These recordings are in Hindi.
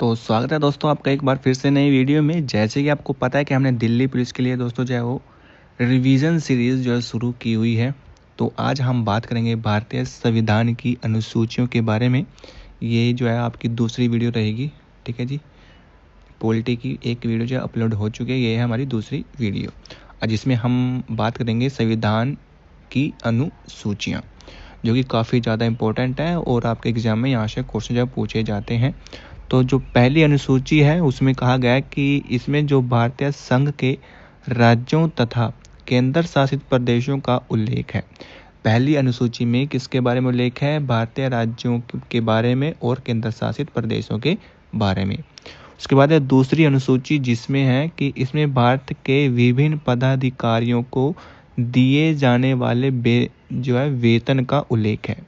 तो स्वागत है दोस्तों आपका एक बार फिर से नई वीडियो में। जैसे कि आपको पता है कि हमने दिल्ली पुलिस के लिए दोस्तों जो है वो रिवीजन सीरीज़ जो है शुरू की हुई है। तो आज हम बात करेंगे भारतीय संविधान की अनुसूचियों के बारे में। ये जो है आपकी दूसरी वीडियो रहेगी, ठीक है जी। पॉलिटी की एक वीडियो जो है अपलोड हो चुकी है, ये है हमारी दूसरी वीडियो। आज इसमें हम बात करेंगे संविधान की अनुसूचियाँ, जो कि काफ़ी ज़्यादा इम्पोर्टेंट है और आपके एग्ज़ाम में यहाँ से क्वेश्चन जो पूछे जाते हैं। तो जो पहली अनुसूची है उसमें कहा गया है कि इसमें जो भारतीय संघ के राज्यों तथा केंद्र शासित प्रदेशों का उल्लेख है। पहली अनुसूची में किसके बारे में उल्लेख है? भारतीय राज्यों के बारे में और केंद्र शासित प्रदेशों के बारे में। उसके बाद है दूसरी अनुसूची, जिसमें है कि इसमें भारत के विभिन्न पदाधिकारियों को दिए जाने वाले जो है वेतन का उल्लेख है।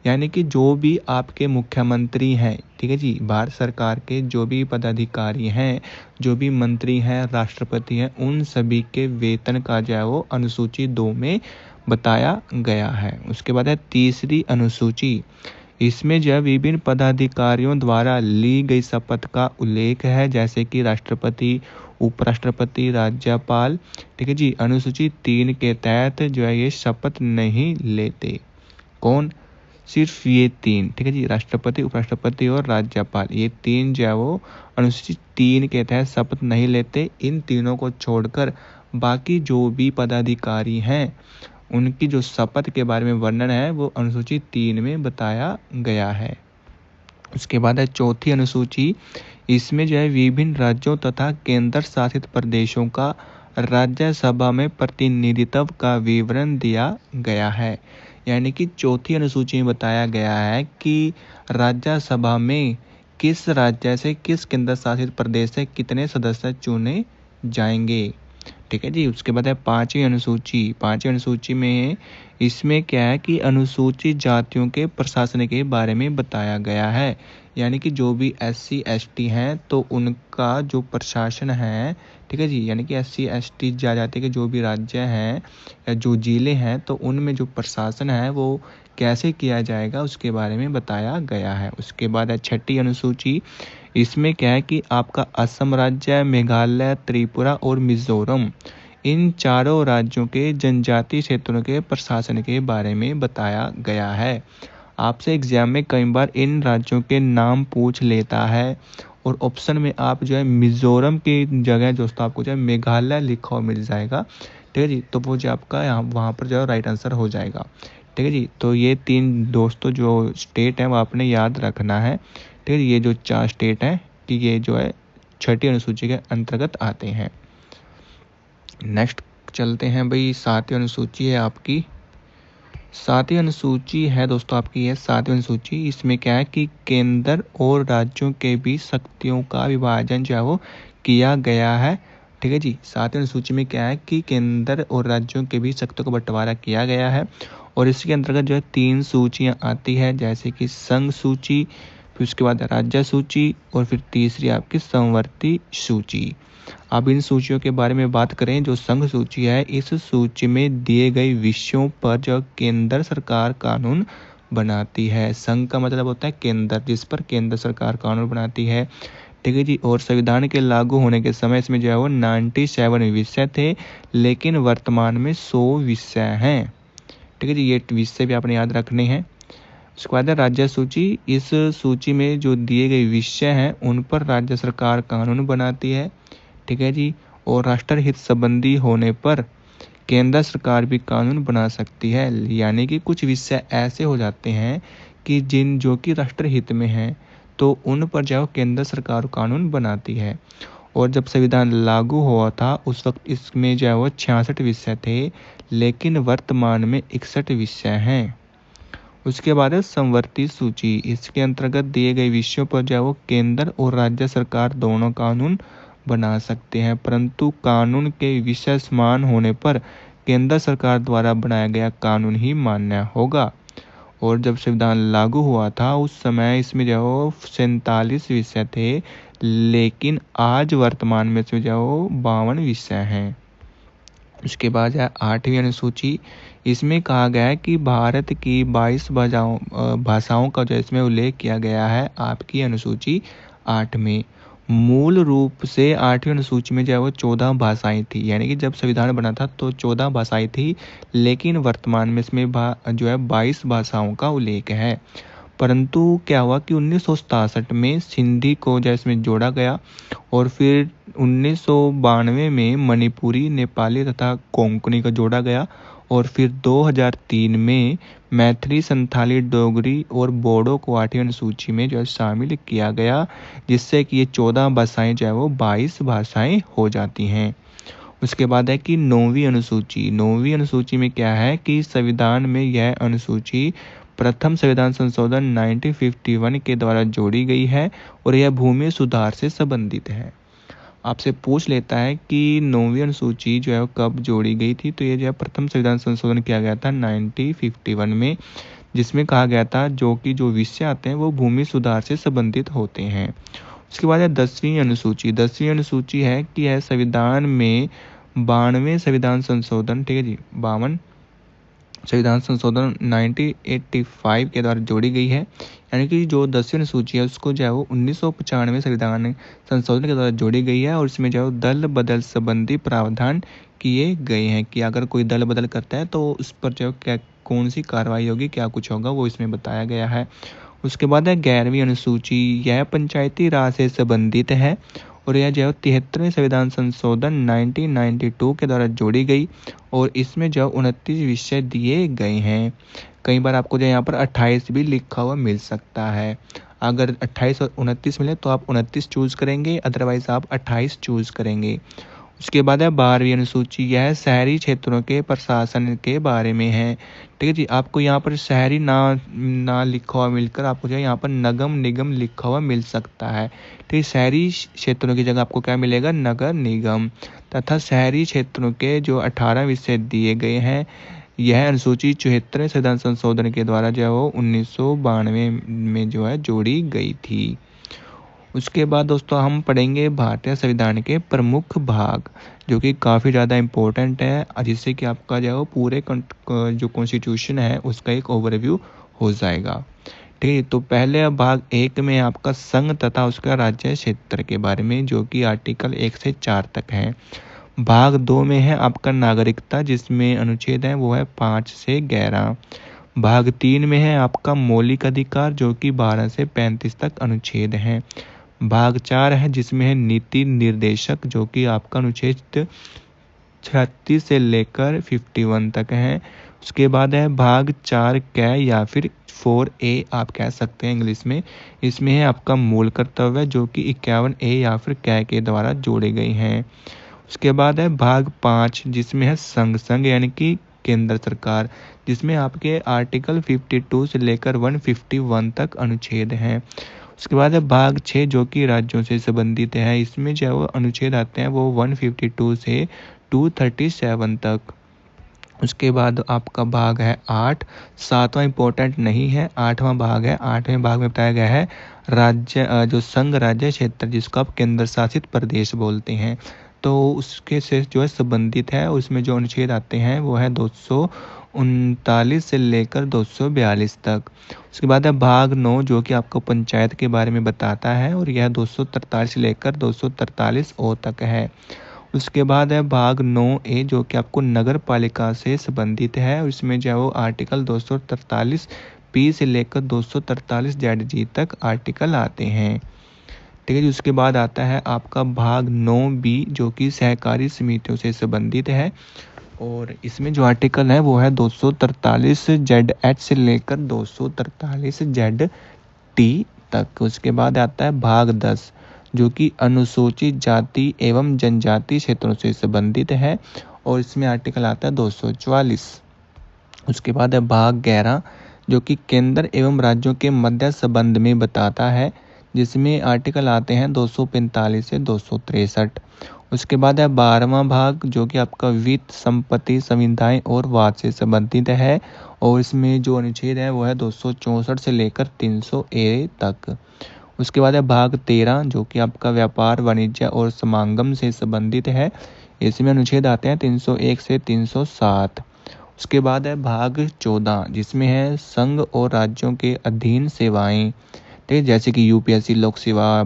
यानी कि जो भी आपके मुख्यमंत्री हैं, ठीक है जी, भारत सरकार के जो भी पदाधिकारी हैं, जो भी मंत्री हैं, राष्ट्रपति हैं, उन सभी के वेतन का जो है वो अनुसूची 2 में बताया गया है। उसके बाद है तीसरी अनुसूची, इसमें जो है विभिन्न पदाधिकारियों द्वारा ली गई शपथ का उल्लेख है, जैसे कि राष्ट्रपति, उपराष्ट्रपति, राज्यपाल, ठीक है जी। अनुसूची 3 के तहत जो है ये शपथ नहीं लेते। कौन? सिर्फ ये 3, ठीक है जी, राष्ट्रपति, उपराष्ट्रपति और राज्यपाल, ये 3 जो है वो अनुसूची 3 के तहत शपथ नहीं लेते। इन तीनों को छोड़कर बाकी जो भी पदाधिकारी हैं उनकी जो शपथ के बारे में वर्णन है वो अनुसूची 3 में बताया गया है। उसके बाद है चौथी अनुसूची, इसमें जो है विभिन्न राज्यों तथा केंद्र शासित प्रदेशों का राज्यसभा में प्रतिनिधित्व का विवरण दिया गया है। यानी कि चौथी अनुसूची में बताया गया है कि राज्यसभा में किस राज्य से, किस केंद्र शासित प्रदेश से कितने सदस्य चुने जाएंगे, ठीक है जी। उसके बाद है पांचवी अनुसूची। पांचवी अनुसूची में इसमें क्या है कि अनुसूचित जातियों के प्रशासन के बारे में बताया गया है। यानी कि जो भी SC ST हैं तो उनका जो प्रशासन है, ठीक है जी, यानी कि SC ST जाति के जो भी राज्य हैं या जो जिले हैं तो उनमें जो प्रशासन है वो कैसे किया जाएगा उसके बारे में बताया गया है। उसके बाद है छठी अनुसूची, इसमें क्या है कि आपका असम राज्य, मेघालय, त्रिपुरा और मिजोरम, इन चारों राज्यों के जनजातीय क्षेत्रों के प्रशासन के बारे में बताया गया है। आपसे एग्जाम में कई बार इन राज्यों के नाम पूछ लेता है और ऑप्शन में आप जो है मिजोरम की जगह दोस्तों आपको जो है मेघालय लिखा हुआ मिल जाएगा, ठीक है जी। तो वो जो आपका यहाँ वहाँ पर जो है राइट आंसर हो जाएगा, ठीक है जी। तो ये 3 दोस्तों जो स्टेट हैं वो आपने याद रखना है, ठीक है। ये जो 4 स्टेट हैं कि ये जो है छठी अनुसूची के अंतर्गत आते हैं। नेक्स्ट चलते हैं भाई, 7वीं अनुसूची है आपकी। 7वीं अनुसूची है दोस्तों आपकी है 7वीं अनुसूची। इसमें क्या है कि केंद्र और राज्यों के बीच शक्तियों का विभाजन जो है वो किया गया है, ठीक है जी। 7वीं अनुसूची में क्या है कि केंद्र और राज्यों के बीच शक्तियों का बंटवारा किया गया है और इसके अंतर्गत जो है 3 सूचियां आती है, जैसे कि संघ सूची, फिर उसके बाद राज्य सूची और फिर तीसरी आपकी समवर्ती सूची। अब इन सूचियों के बारे में बात करें, जो संघ सूची है इस सूची में दिए गए विषयों पर जो केंद्र सरकार कानून बनाती है। संघ का मतलब होता है केंद्र, जिस पर केंद्र सरकार कानून बनाती है, ठीक है जी। और संविधान के लागू होने के समय इसमें जो है वो 97 विषय थे, लेकिन वर्तमान में 100 विषय हैं, ठीक है जी। ये विषय भी आपने याद रखने हैं। उसके बाद है राज्य सूची। इस सूची में जो दिए गए विषय हैं उन पर राज्य सरकार कानून बनाती है, ठीक है जी। और राष्ट्रहित संबंधी होने पर केंद्र सरकार भी कानून बना सकती है। यानी कि कुछ विषय ऐसे हो जाते हैं कि जो कि राष्ट्रहित में हैं तो उन पर जो केंद्र सरकार कानून बनाती है। और जब संविधान लागू हुआ था उस वक्त इसमें जो है वो 66 विषय थे, लेकिन वर्तमान में 61 विषय हैं। उसके बाद है समवर्ती सूची। इसके अंतर्गत दिए गए विषयों पर जो है वो केंद्र और राज्य सरकार दोनों कानून बना सकते हैं, परंतु कानून के विषय समान होने पर केंद्र सरकार द्वारा बनाया गया कानून ही मान्य होगा। और जब संविधान लागू हुआ था उस समय इसमें जो 47 विषय थे, लेकिन आज वर्तमान में जो 52 विषय हैं। उसके बाद है 8वीं अनुसूची। इसमें कहा गया है कि भारत की 22 भाषाओं का जो इसमें उल्लेख किया गया है। आपकी अनुसूची 8 में। मूल रूप से 8वीं अनुसूची में जो है वो 14 भाषाएं थी, यानी कि जब संविधान बना था तो 14 भाषाएं थी, लेकिन वर्तमान में इसमें जो है 22 भाषाओं का उल्लेख है। परंतु क्या हुआ कि 1967 में सिंधी को जो इसमें जोड़ा गया और फिर 1992 में मणिपुरी, नेपाली तथा कोंकणी को जोड़ा गया और फिर 2003 में मैथिली, संथाली, डोगरी और बोडो को 8वीं अनुसूची में जो है शामिल किया गया, जिससे कि ये 14 भाषाएं जो है वो 22 भाषाएं हो जाती हैं। उसके बाद है कि 9वीं अनुसूची। 9वीं अनुसूची में क्या है कि संविधान में यह अनुसूची प्रथम संविधान संशोधन 1951 के द्वारा जोड़ी गई है और यह भूमि सुधार से संबंधित है। आपसे पूछ लेता है कि 9वीं अनुसूची जो है वो कब जोड़ी गई थी, तो ये जो है प्रथम संविधान संशोधन किया गया था 1951 में, जिसमें कहा गया था जो विषय आते हैं वो भूमि सुधार से संबंधित होते हैं। उसके बाद है 10वीं अनुसूची। 10वीं अनुसूची है कि यह संविधान में 92वें संविधान संशोधन, ठीक है जी, 52 संविधान संशोधन 1985 के द्वारा जोड़ी गई है, यानी कि जो 10वीं अनुसूची है उसको जो है वो 1995 संविधान संशोधन के द्वारा जोड़ी गई है और इसमें जो है दल बदल संबंधी प्रावधान किए गए हैं कि अगर कोई दल बदल करता है तो उस पर जो क्या कौन सी कार्रवाई होगी, क्या कुछ होगा, वो इसमें बताया गया है। उसके बाद है 11वीं अनुसूची। यह पंचायती राज से संबंधित है और यह जो है 73वें संविधान संशोधन 1992 के द्वारा जोड़ी गई और इसमें जो 29 विषय दिए गए हैं। कई बार आपको जो यहाँ पर 28 भी लिखा हुआ मिल सकता है। अगर 28 और 29 मिले तो आप 29 चूज़ करेंगे, अदरवाइज आप 28 चूज़ करेंगे। उसके बाद है 12वीं अनुसूची। यह शहरी क्षेत्रों के प्रशासन के बारे में है, ठीक है जी। आपको यहाँ पर शहरी ना लिखा हुआ मिलकर आपको जो है यहाँ पर नगम निगम लिखा हुआ मिल सकता है, ठीक है। शहरी क्षेत्रों की जगह आपको क्या मिलेगा, नगर निगम। तथा शहरी क्षेत्रों के जो 18 विषय दिए गए हैं, यह अनुसूची 74वें संविधान संशोधन के द्वारा जो है वो 1992 में जो है जोड़ी गई थी। उसके बाद दोस्तों हम पढ़ेंगे भारतीय संविधान के प्रमुख भाग, जो कि काफ़ी ज़्यादा इम्पोर्टेंट है, जिससे कि आपका जो है वो पूरे जो कॉन्स्टिट्यूशन है उसका एक ओवरव्यू हो जाएगा, ठीक है। तो पहले भाग 1 में आपका संघ तथा उसका राज्य क्षेत्र के बारे में, जो कि आर्टिकल 1 से 4 तक है। भाग 2 में है आपका नागरिकता, जिसमें अनुच्छेद है वो है 5 से 11। भाग 3 में है आपका मौलिक अधिकार, जो कि 12 से 35 तक अनुच्छेद हैं। भाग 4 है जिसमें है नीति निर्देशक, जो कि आपका अनुच्छेद 36 से लेकर 51 तक है। उसके बाद है भाग 4 कै या फिर 4A आप कह सकते हैं इंग्लिश में। इसमें है आपका मूल कर्तव्य, जो कि 51A या फिर कै के द्वारा जोड़े गए हैं। उसके बाद है भाग 5 जिसमें है संघ यानी कि केंद्र सरकार, जिसमें आपके आर्टिकल 52 से लेकर 151 तक अनुच्छेद हैं। उसके बाद है भाग 6 जो कि राज्यों से संबंधित है। इसमें जो अनुच्छेद आते हैं वो 152 से 237 तक। उसके बाद आपका भाग है 8, 7वां इंपॉर्टेंट नहीं है, 8वां भाग है। 8वें भाग में बताया गया है राज्य जो संघ राज्य क्षेत्र, जिसको आप केंद्र शासित प्रदेश बोलते हैं, तो उसके से जो है संबंधित है। उसमें जो अनुच्छेद आते हैं वो है 239 से लेकर 242 तक। उसके बाद है भाग 9 जो कि आपको पंचायत के बारे में बताता है और यह 243 से लेकर 243 ओ तक है। उसके बाद है भाग 9A जो कि आपको नगर पालिका से संबंधित है। इसमें जो है वो आर्टिकल 243 P से लेकर 243 ZG तक आर्टिकल आते हैं, ठीक है जी। उसके बाद आता है आपका भाग 9B जो कि सहकारी समितियों से संबंधित है और इसमें जो आर्टिकल है वो है 243 ZH से लेकर 243 ZT तक। उसके बाद आता है भाग 10 जो कि अनुसूचित जाति एवं जनजाति क्षेत्रों से संबंधित है और इसमें आर्टिकल आता है 244। उसके बाद है भाग 11 जो कि केंद्र एवं राज्यों के मध्य संबंध में बताता है, जिसमें आर्टिकल आते हैं 245 से 263। उसके बाद है 12वां भाग जो कि आपका वित्त, संपत्ति, संविदाएं और वाद से संबंधित है और इसमें जो अनुच्छेद है वो है 264 से लेकर 300A तक। उसके बाद है भाग 13 जो कि आपका व्यापार, वाणिज्य और समागम से संबंधित है। इसमें अनुच्छेद आते हैं 301 से 307। उसके बाद है भाग 14 जिसमें है संघ और राज्यों के अधीन सेवाएं, ठीक है, जैसे कि यूपीएससी, लोक सेवा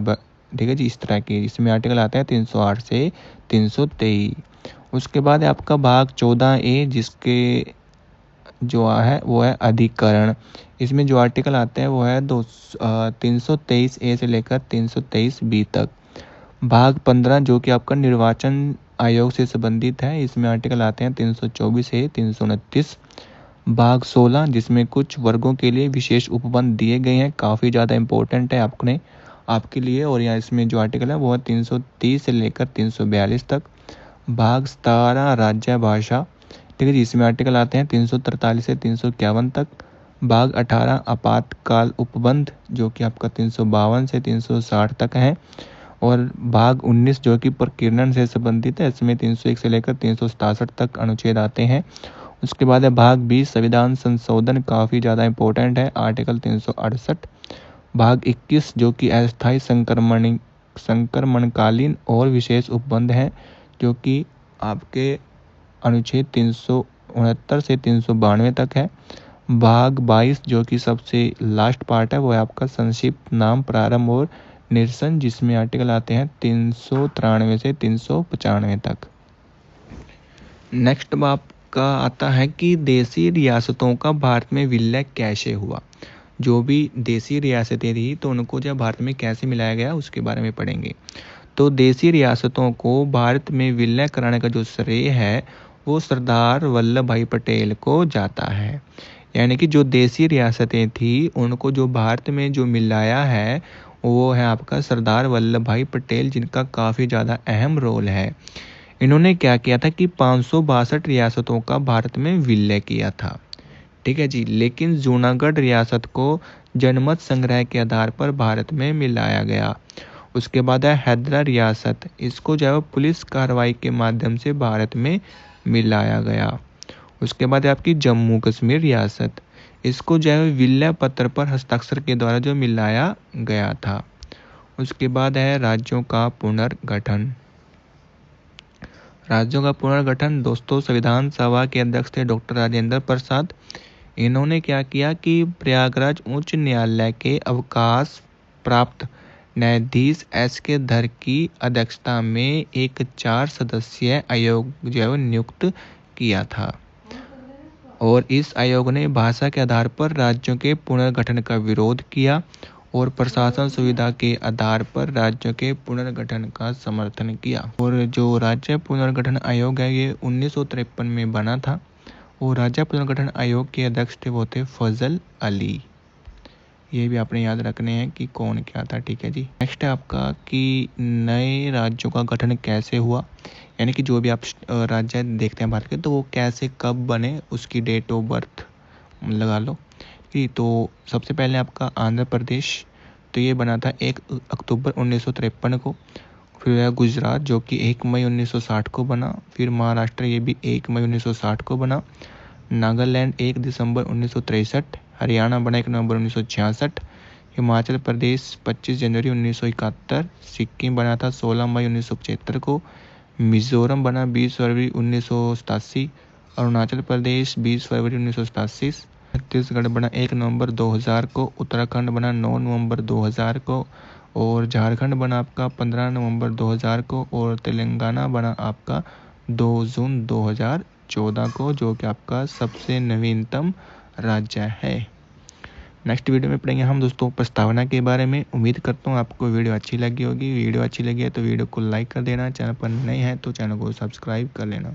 ठीक है जी, इस तरह के इसमें आर्टिकल आता है 308 से 323। उसके बाद है आपका भाग 14A, जिसके जो है वो है अधिकरण। इसमें जो आर्टिकल आते हैं वो है 323A से लेकर 323B तक। भाग 15 जो कि आपका निर्वाचन आयोग से संबंधित है, इसमें आर्टिकल आते हैं 324 से 329। भाग 16 जिसमें कुछ वर्गों के लिए विशेष उपबंध दिए गए हैं, काफ़ी ज़्यादा इंपॉर्टेंट है आपके लिए। और यहाँ इसमें जो आर्टिकल है वो है 330 से लेकर 342 तक। भाग 17 राज्य भाषा, ठीक है जी, इसमें आर्टिकल आते हैं 343 से 351 तक। भाग 18 आपातकाल उपबंध जो कि आपका 352 से 360 तक है। और भाग 19 जो कि प्रकीर्णन से संबंधित है, इसमें 301 से लेकर 367 तक अनुच्छेद आते हैं। उसके बाद है भाग 20 संविधान संशोधन, काफ़ी ज़्यादा इंपॉर्टेंट है, आर्टिकल 368। भाग 21 जो कि अस्थायी संक्रमणकालीन और विशेष उपबंध है, जो कि आपके अनुच्छेद 369 से 392 तक है। भाग 22 जो कि सबसे लास्ट पार्ट है वो है आपका संक्षिप्त नाम प्रारंभ और निरसन, जिसमें आर्टिकल आते हैं 393 से 395 तक। नेक्स्ट आपका आता है कि देशी रियासतों का भारत में विलय कैसे हुआ। जो भी देशी रियासतें थी तो उनको जब भारत में कैसे मिलाया गया उसके बारे में पढ़ेंगे। तो देशी रियासतों को भारत में विलय कराने का जो श्रेय है वो सरदार वल्लभ भाई पटेल को जाता है। यानी कि जो देशी रियासतें थी उनको जो भारत में जो मिलाया है वो है आपका सरदार वल्लभ भाई पटेल, जिनका काफ़ी ज़्यादा अहम रोल है। इन्होंने क्या किया था कि 562 रियासतों का भारत में विलय किया था, ठीक है जी। लेकिन जूनागढ़ रियासत को जनमत संग्रह के आधार पर भारत में मिलाया गया। उसके बाद है हैदरा रियासत, इसको जो है पुलिस कार्रवाई के माध्यम से भारत में मिलाया गया। उसके बाद है आपकी जम्मू कश्मीर रियासत, इसको जो है विलय पत्र पर हस्ताक्षर के द्वारा जो मिलाया गया था। उसके बाद है राज्यों का पुनर्गठन। राज्यों का पुनर्गठन दोस्तों, संविधान सभा के अध्यक्ष थे डॉक्टर राजेंद्र प्रसाद। इन्होंने क्या किया कि प्रयागराज उच्च न्यायालय के अवकाश प्राप्त न्यायाधीश SK धर की अध्यक्षता में एक 4 सदस्यीय आयोग जो है नियुक्त किया था। और इस आयोग ने भाषा के आधार पर राज्यों के पुनर्गठन का विरोध किया और प्रशासन सुविधा के आधार पर राज्यों के पुनर्गठन का समर्थन किया। और जो राज्य पुनर्गठन आयोग है ये 1953 में बना था और राज्य पुनर्गठन आयोग के अध्यक्ष थे वो थे फजल अली। ये भी आपने याद रखने हैं कि कौन क्या था, ठीक है जी। नेक्स्ट है आपका कि नए राज्यों का गठन कैसे हुआ, यानी कि जो भी आप राज्य देखते हैं भारत के तो वो कैसे कब बने उसकी डेट ऑफ बर्थ लगा लो कि। तो सबसे पहले आपका आंध्र प्रदेश, तो ये बना था 1 अक्टूबर 1953 को। फिर है गुजरात जो कि 1 मई 1960 को बना। फिर महाराष्ट्र ये भी 1 मई 1960 को बना। नागालैंड 1 दिसंबर 1963। हरियाणा बना 1 नवंबर 1966। हिमाचल प्रदेश 25 जनवरी 1971। सिक्किम बना था 16 मई 1975 को। मिजोरम बना 20 फरवरी 1987। अरुणाचल प्रदेश 20 फरवरी 1987। छत्तीसगढ़ बना 1 नवंबर 2000 को। उत्तराखंड बना 9 नवंबर 2000 को। और झारखंड बना आपका 15 नवंबर 2000 को। और तेलंगाना बना आपका 2 जून 2014 को, जो कि आपका सबसे नवीनतम राज्य है। नेक्स्ट वीडियो में पढ़ेंगे हम दोस्तों प्रस्तावना के बारे में। उम्मीद करता हूँ आपको वीडियो अच्छी लगी होगी। वीडियो अच्छी लगी है तो वीडियो को लाइक कर देना, चैनल पर नए हैं तो चैनल को सब्सक्राइब कर लेना।